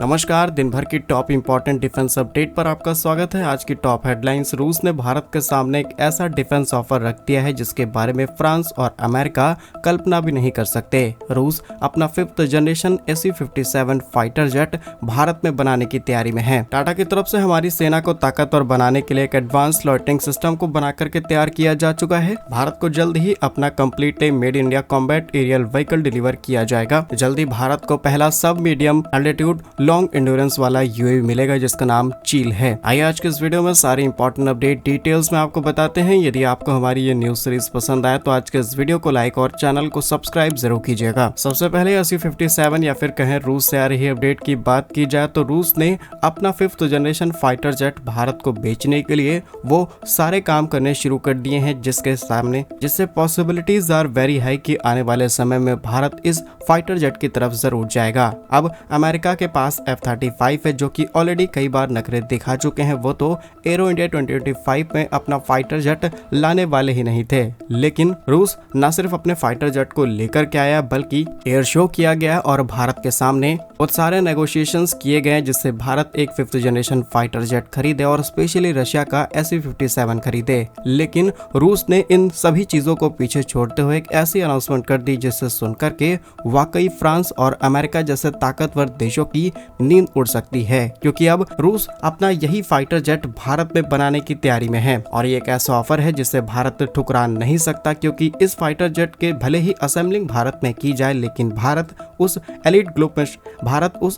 नमस्कार, दिन भर की टॉप इंपॉर्टेंट डिफेंस अपडेट पर आपका स्वागत है। आज की टॉप हेडलाइंस। रूस ने भारत के सामने एक ऐसा डिफेंस ऑफर रख दिया है जिसके बारे में फ्रांस और अमेरिका कल्पना भी नहीं कर सकते। रूस अपना 5th generation SU-57 fighter jet Bharat में बनाने की तैयारी में है। टाटा की तरफ से हमारी सेना को ताकतवर बनाने के लिए एक एडवांस लॉयटिंग सिस्टम को बना करके तैयार किया जा चुका है। भारत को जल्द ही अपना complete made India combat aerial vehicle deliver किया जाएगा। जल्दी भारत को पहला सब मीडियम एल्टीट्यूड लॉन्ग एंड्योरेंस वाला UAV मिलेगा जिसका नाम चील है। आइए आज के इस वीडियो में सारी इंपॉर्टेंट अपडेट डिटेल्स में आपको बताते हैं। यदि आपको हमारी ये न्यूज सीरीज पसंद आए तो आज के इस वीडियो को लाइक और चैनल को सब्सक्राइब जरूर कीजिएगा। सबसे पहले SU-57 या फिर कहें रूस से आ रही अपडेट की बात की जाए तो रूस ने अपना 5th generation fighter jet Bharat को बेचने के लिए वो सारे काम करने शुरू कर दिए हैं जिससे पॉसिबिलिटीज आर वेरी हाई कि आने वाले समय में भारत इस फाइटर जेट की तरफ जरूर जाएगा। अब अमेरिका के पास F-35 है जो कि ऑलरेडी कई बार नखरे दिखा चुके हैं। वो तो एरो इंडिया 2025 में अपना फाइटर जेट लाने वाले ही नहीं थे, लेकिन रूस न सिर्फ अपने फाइटर जेट को लेकर के आया बल्कि एयर शो किया गया और भारत के सामने बहुत सारे नेगोशिएशंस किए गए जिससे भारत एक 5th जनरेशन फाइटर जेट खरीदे और स्पेशली रशिया का SU-57 खरीदे। लेकिन रूस ने इन सभी चीजों को पीछे छोड़ते हुए एक ऐसी अनाउंसमेंट कर दी जिससे सुनकर के वाकई फ्रांस और अमेरिका जैसे ताकतवर देशों की नींद उड़ सकती है, क्योंकि अब रूस अपना यही फाइटर जेट भारत में बनाने की तैयारी में है और ये एक ऐसा ऑफर है जिसे भारत ठुकरा नहीं सकता, क्योंकि इस फाइटर जेट के भले ही असेंबलिंग भारत में की जाए लेकिन भारत उस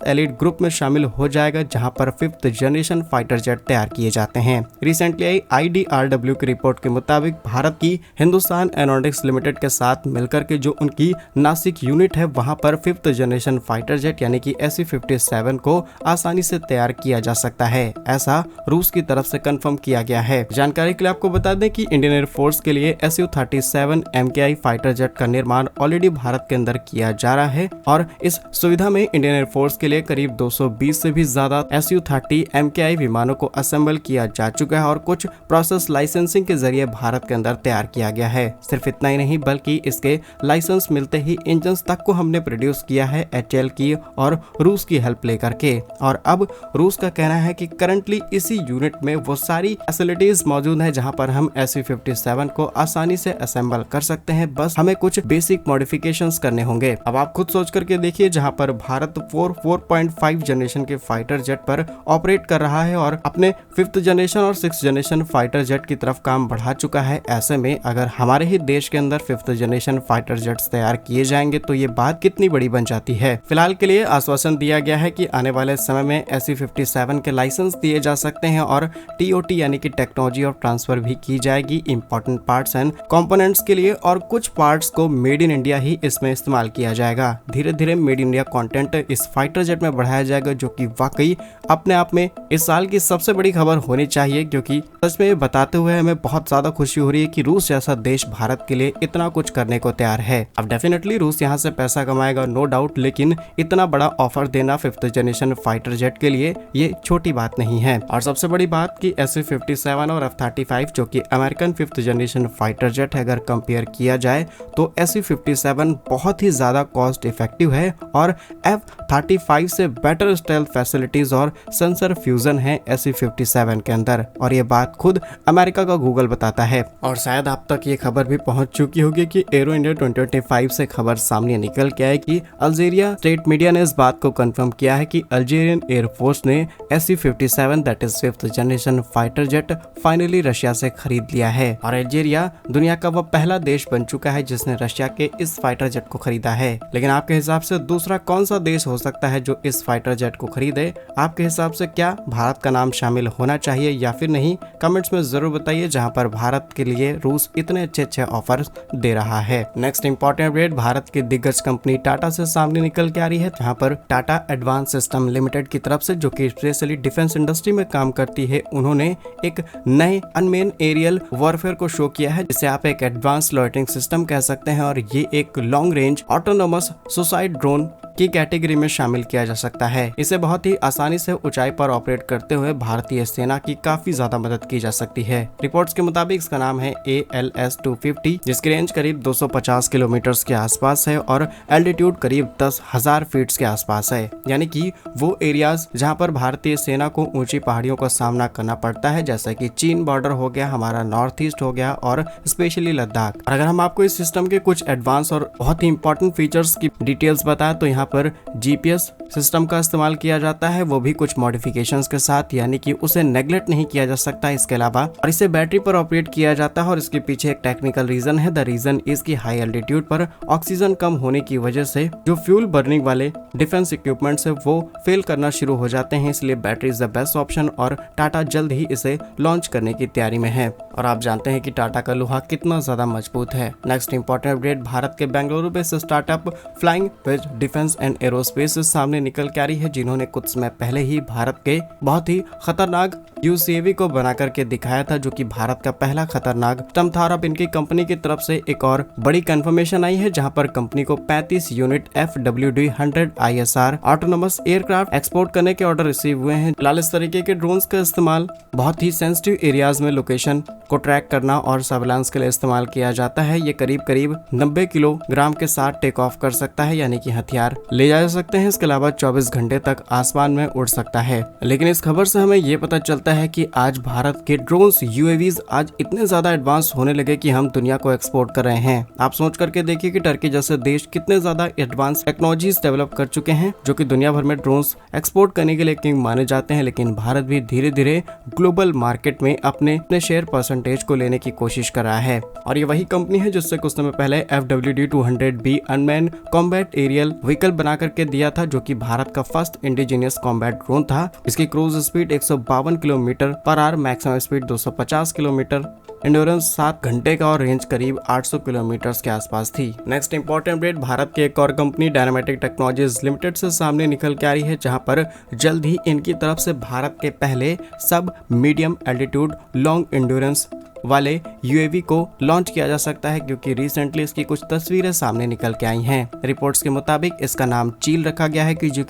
एलिट ग्रुप में शामिल हो जाएगा जहां पर 5th जनरेशन फाइटर जेट तैयार किए जाते हैं। रिसेंटली IDRW की रिपोर्ट के मुताबिक भारत की हिंदुस्तान एरोनॉटिक्स लिमिटेड के साथ मिलकर के जो उनकी नासिक यूनिट है वहां पर 5th जनरेशन फाइटर जेट यानी कि SU-57 को आसानी से तैयार किया जा सकता है, ऐसा रूस की तरफ से कंफर्म किया गया है। जानकारी के लिए आपको बता दें कि इंडियन एयरफोर्स के लिए SU-37 MKI फाइटर जेट का निर्माण ऑलरेडी भारत के अंदर किया जा रहा है और इस सुविधा में इंडियन एयरफोर्स के लिए करीब 220 से भी ज्यादा SU-30 MKI विमानों को असेंबल किया जा चुका है और कुछ प्रोसेस लाइसेंसिंग के जरिए भारत के अंदर तैयार किया गया है। सिर्फ इतना ही नहीं बल्कि इसके लाइसेंस मिलते ही इंजन तक को हमने प्रोड्यूस किया है HAL की और रूस की हेल्प लेकर के। और अब रूस का कहना है कि करंटली इसी यूनिट में वो सारी फैसिलिटीज मौजूद है जहां पर हम SU-57 को आसानी से असेंबल कर सकते हैं, बस हमें कुछ बेसिक मॉडिफिकेशंस करने होंगे। अब आप खुद सोच करके देखिए, जहां पर भारत 4.5 जनरेशन के फाइटर जेट पर ऑपरेट कर रहा है और अपने 5th जनरेशन और 6th जनरेशन फाइटर जेट की तरफ काम बढ़ा चुका है, ऐसे में अगर हमारे ही देश के अंदर 5th जनरेशन फाइटर जेट्स तैयार किए जाएंगे तो ये बात कितनी बड़ी बन जाती है। फिलहाल के लिए आश्वासन दिया गया है कि आने वाले समय में SU-57 के लाइसेंस दिए जा सकते हैं और TOT यानी कि टेक्नोलॉजी और ट्रांसफर भी की जाएगी इंपॉर्टेंट पार्ट्स एंड कंपोनेंट्स के लिए, और कुछ पार्ट्स को मेड इन इंडिया ही इसमें इस्तेमाल किया जाएगा। धीरे धीरे मेड इन इंडिया कंटेंट इस फाइटर जेट में बढ़ाया जाएगा जो कि वाकई अपने आप में इस साल की सबसे बड़ी खबर होनी चाहिए, क्योंकि सच में बताते हुए हमें बहुत ज्यादा खुशी हो रही है कि रूस जैसा देश भारत के लिए इतना कुछ करने को तैयार है। अब डेफिनेटली रूस यहाँ से पैसा कमाएगा नो डाउट, लेकिन इतना बड़ा ऑफर देना 5th जनरेशन फाइटर जेट के लिए ये छोटी बात नहीं है। और सबसे बड़ी बात कि SU-57 और F-35 जो कि American 5th generation fighter jet है, अगर कंपेयर किया जाए तो SU-57 बहुत ही ज्यादा कॉस्ट इफेक्टिव है और F-35 से बेटर स्टेल्थ फैसिलिटीज और सेंसर फ्यूजन है SU-57 के अंदर, और ये बात खुद अमेरिका का गूगल बताता है। और शायद आप तक ये खबर भी पहुंच चुकी होगी कि एरो इंडिया 2025 से खबर सामने निकल के आए कि अल्जीरिया स्टेट मीडिया ने इस बात को कंफर्म किया है कि अल्जीरियन एयरफोर्स ने SU-57 that is 5th generation fighter jet finally Russia से खरीद लिया है और अल्जीरिया दुनिया का वो पहला देश बन चुका है जिसने रशिया के इस फाइटर जेट को खरीदा है। लेकिन आपके हिसाब से दूसरा कौन सा देश हो सकता है जो इस फाइटर जेट को खरीदे? आपके हिसाब से क्या भारत का नाम शामिल होना चाहिए या फिर नहीं? कमेंट्स में जरूर बताइए, जहां पर भारत के लिए रूस इतने अच्छे ऑफर्स दे रहा है। नेक्स्ट इंपॉर्टेंट अपडेट भारत की दिग्गज कंपनी टाटा से सामने निकल के आ रही है, जहां पर टाटा एडवांस सिस्टम लिमिटेड की तरफ से जो कि स्पेशली डिफेंस इंडस्ट्री में काम करती है, उन्होंने एक नए अनमेन एरियल वॉरफेयर को शो किया है जिसे आप एक एडवांस लॉयटिंग सिस्टम कह सकते हैं और ये एक long range autonomous suicide drone की कैटेगरी में शामिल किया जा सकता है। इसे बहुत ही आसानी से ऊंचाई पर ऑपरेट करते हुए भारतीय सेना की काफी ज्यादा मदद की जा सकती है। रिपोर्ट्स के मुताबिक इसका नाम है ALS-250, जिसकी रेंज करीब 250 किलोमीटर के आसपास है और एल्टीट्यूड करीब 10,000 फीट के आसपास है, यानी कि वो एरियाज जहां पर भारतीय सेना को ऊंची पहाड़ियों का सामना करना पड़ता है, जैसा कि चीन बॉर्डर हो गया, हमारा नॉर्थ ईस्ट हो गया और स्पेशली लद्दाख। अगर हम आपको इस सिस्टम के कुछ एडवांस और बहुत ही इंपॉर्टेंट फीचर्स की डिटेल्स बताएं तो यहाँ पर GPS सिस्टम का इस्तेमाल किया जाता है, वो भी कुछ मॉडिफिकेशंस के साथ, यानी कि उसे नेग्लेक्ट नहीं किया जा सकता। इसके अलावा और इसे बैटरी पर ऑपरेट किया जाता है और इसके पीछे एक टेक्निकल रीजन है। द रीजन इज की हाई एल्टीट्यूड पर ऑक्सीजन कम होने की वजह से जो फ्यूल बर्निंग वाले डिफेंस इक्विपमेंट्स है वो फेल करना शुरू हो जाते हैं, इसलिए battery is the best option और टाटा जल्द ही इसे लॉन्च करने की तैयारी में है। और आप जानते हैं कि टाटा का लोहा कितना ज्यादा मजबूत है। नेक्स्ट इंपॉर्टेंट अपडेट, भारत के Bengaluru based startup Flying Wedge Defence and Aerospace सामने निकल के आ रही है, जिन्होंने कुछ समय पहले ही भारत के बहुत ही खतरनाक UCAV को बना करके दिखाया था, जो कि भारत का पहला खतरनाक स्टम था। अब इनकी कंपनी की तरफ से एक और बड़ी कंफर्मेशन आई है, जहां पर कंपनी को 35 unit FWD-100 ISR autonomous aircraft export करने के ऑर्डर रिसीव हुए हैं। फिलहाल इस तरीके के ड्रोन्स का इस्तेमाल बहुत ही सेंसिटिव एरियाज में लोकेशन को ट्रैक करना और सर्विलांस के लिए इस्तेमाल किया जाता है। ये करीब 90 किलोग्राम के साथ टेक ऑफ कर सकता है, यानी कि हथियार ले जा सकते हैं। इसके अलावा 24 घंटे तक आसमान में उड़ सकता है। लेकिन इस खबर से हमें ये पता चलता है कि आज भारत के ड्रोन्स UAVs आज इतने ज्यादा एडवांस होने लगे कि हम दुनिया को एक्सपोर्ट कर रहे हैं। आप सोच करके देखिए कि टर्की जैसे देश कितने ज्यादा एडवांस टेक्नोलॉजीज डेवलप कर चुके हैं, जो कि दुनिया भर में ड्रोन्स एक्सपोर्ट करने के लिए किंग माने जाते हैं। लेकिन भारत भी धीरे धीरे ग्लोबल मार्केट में अपने शेयर परसेंटेज को लेने की कोशिश कर रहा है। और ये वही कंपनी है जिससे कुछ समय पहले FWD-200B unmanned combat aerial vehicle बना करके दिया था, जो कि भारत का फर्स्ट इंडिजिनियस कॉम्बैट ड्रोन था। इसकी cruise speed 152 kilometre per hour, maximum speed 250 kilometre, endurance 7 घंटे का और रेंज करीब 800 किलोमीटर के आसपास थी। नेक्स्ट इंपॉर्टेंट अपडेट, भारत की एक और कंपनी डायनामेटिक टेक्नोलॉजीज लिमिटेड से सामने निकल के आ रही है, जहां पर जल्द ही इनकी तरफ से भारत के पहले सब मीडियम एल्टीट्यूड लॉन्ग एंड्योरेंस वाले UAV को लॉन्च किया जा सकता है, क्योंकि रिसेंटली इसकी कुछ तस्वीरें सामने निकल के आई हैं। रिपोर्ट्स के मुताबिक इसका नाम चील रखा गया है कि जो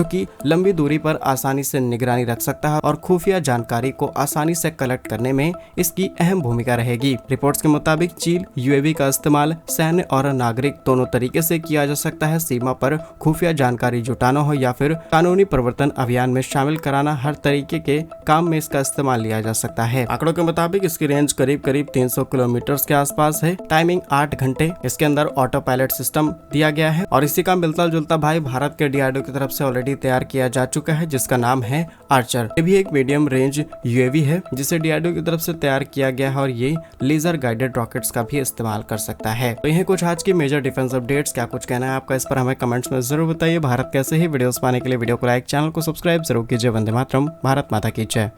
कि लंबी दूरी पर आसानी से निगरानी रख सकता है और खुफिया जानकारी को आसानी से कलेक्ट करने में इसकी अहम भूमिका रहेगी। रिपोर्ट्स के मुताबिक चील UAV का इस्तेमाल सैन्य और नागरिक दोनों तरीके से किया जा सकता है। सीमा पर खुफिया जानकारी जुटाना हो या फिर कानूनी प्रवर्तन अभियान में शामिल कराना, हर तरीके के काम में इसका इस्तेमाल लिया जा सकता है। आंकड़ों के मुताबिक इसकी रेंज करीब 300 किलोमीटर के आसपास है। टाइमिंग 8 घंटे। इसके अंदर ऑटो पायलट सिस्टम दिया गया है और इसी का मिलता जुलता भाई भारत के DRDO की तरफ से ऑलरेडी तैयार किया जा चुका है, जिसका नाम है आर्चर। ये भी एक मीडियम रेंज UAV है जिसे DRDO की तरफ से तैयार किया गया है और ये लेजर गाइडेड रॉकेट्स का भी इस्तेमाल कर सकता है। तो यह कुछ आज की मेजर डिफेंस अपडेट्स। क्या कुछ कहना है आपका इस पर हमें कमेंट्स में जरूर बताइए। भारत कैसे ही वीडियोस पाने के लिए वीडियो को लाइक, चैनल को सब्सक्राइब जरूर कीजिए। वंदे मातरम। भारत माता की जय।